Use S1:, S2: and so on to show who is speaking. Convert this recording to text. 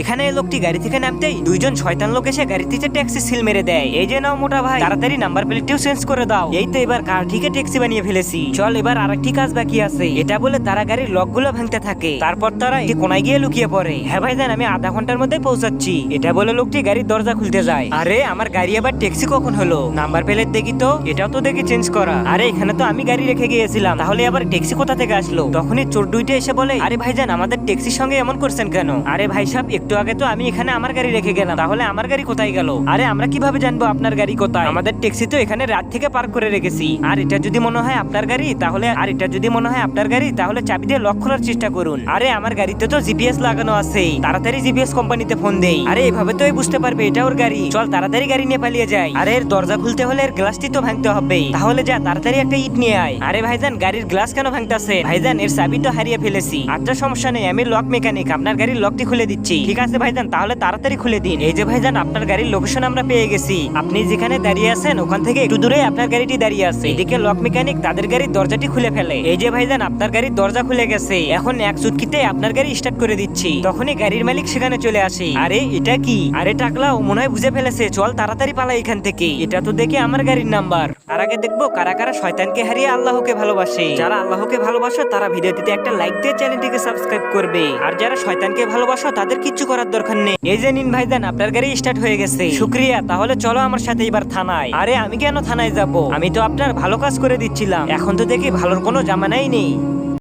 S1: এখানে এই লোকটি গাড়ি থেকে নামতেই দুইজন শয়তান লোক এসে গাড়ি থেকে ট্যাক্সি সিল মেরে দেয়। এই যে নাও মোটা ভাই, তাড়াতাড়ি নাম্বার প্লেটটিও চেঞ্জ করে দাও। এই তো এবার কার ঠিকই ট্যাক্সি বানিয়ে ফেলেছি। চল এবার আরেকটি কাজ বাকি আছে। এটা বলে তারা গাড়ির লকগুলো ভাঙতে থাকে। তারপর তারা একটি কোনায় গিয়ে লুকিয়ে পড়ে। হ্যাঁ ভাইজান, আমি আধা ঘন্টার মধ্যে পৌঁছাচ্ছি। এটা বলে লোকটি গাড়ির দরজা খুলতে যায়। আরে আমার গাড়ি আবার ট্যাক্সি কখন হলো? নাম্বার প্লেট দেখি তো, এটাও তো দেখি চেঞ্জ করা। আরে এখানে তো আমি গাড়ি রেখে গিয়েছিলাম, তাহলে আবার ট্যাক্সি কোথা থেকে আসলো? তখনই চোর দুইটা এসে বলে, আরে ভাইজান আমাদের ট্যাক্সির সঙ্গে এমন করছেন কেন? আরে ভাই সাহেব, একটু আগে তো আমি এখানে আমার গাড়ি রেখে গেলাম, তাহলে আমার গাড়ি কোথায় গেল? আরে আমরা কিভাবে জানবো আপনার গাড়ি কোথায়? আমাদের ট্যাক্সি তো এখানে রাত থেকে পার্ক করে রেখেছি। আর এটা যদি মনে হয় আপনার গাড়ি তাহলে চাবি দিয়ে লক খোলার চেষ্টা করুন। আরে আমার গাড়িতে তো জিপিএস লাগানো আছে, তাড়াতাড়ি জিপিএস কোম্পানিতে ফোন দেই। আরে এভাবে তো বুঝতে পারবে এটা ওর গাড়ি। চল তাড়াতাড়ি গাড়ি নিয়ে পালিয়ে যাই। আরে এর দরজা খুলতে হলে এর গ্লাসটি তো ভাঙতে হবে, তাহলে যা তাড়াতাড়ি একটা ইট নিয়ে আয়। আরে ভাইজান গাড়ির গ্লাস কেন ভাঙতেছে? ভাইজান এর চাবি তো হারিয়ে ফেলেছি। আচ্ছা সমস্যা নেই, আমি লক মেকানিক, আপনার গাড়ির লকটি খুলে দিচ্ছি। ঠিক আছে ভাইজান, তাহলে তাড়াতাড়ি খুলে দিন। এই যে ভাইজান আপনার গাড়ির লোকেশন আমরা পেয়ে গেছি। আপনি যেখানে দাঁড়িয়ে আছেন ওখান থেকে একটু দূরে আপনার গাড়িটি দাঁড়িয়ে আছে। এদিকে লক মেকানিক তাদের গাড়ির দরজাটি খুলে ফেলে। এই যে ভাইজান আপনার গাড়ির দরজা খুলে গেছে, এখন এক চুটকিতে আপনার গাড়ি স্টার্ট করে দিচ্ছি। তখনই গাড়ির মালিক সেখানে চলে আসে। আরে এটা কি? আরে টাকলা, ও মনে হয় বুঝে ফেলেছে। চল তাড়াতাড়ি পালাই এখান থেকে। এটা তো দেখে আমার গাড়ির নাম্বার। তার আগে দেখবো কারা কারা শয়তানকে হারিয়ে আল্লাহকে ভালোবাসে। যারা আল্লাহকে ভালোবাসো তারা ভিডিওটিতে একটা লাইক দিয়ে চ্যানেলটিকে সাবস্ক্রাইব করবে। আর যারা শয়তানকে ভালোবাসো তাদের কিচ্ছু করার দরকার নেই। এই যে নিন ভাইজান আপনার গাড়ি স্টার্ট হয়ে গেছে। শুক্রিয়া, তাহলে চলো আমার সাথে এবার থানায়। আরে আমি কেন থানায় যাব? আমি তো আপনার ভালো কাজ করে দিচ্ছিলাম। এখন তো দেখি ভালোর কোনো জামানাই নেই।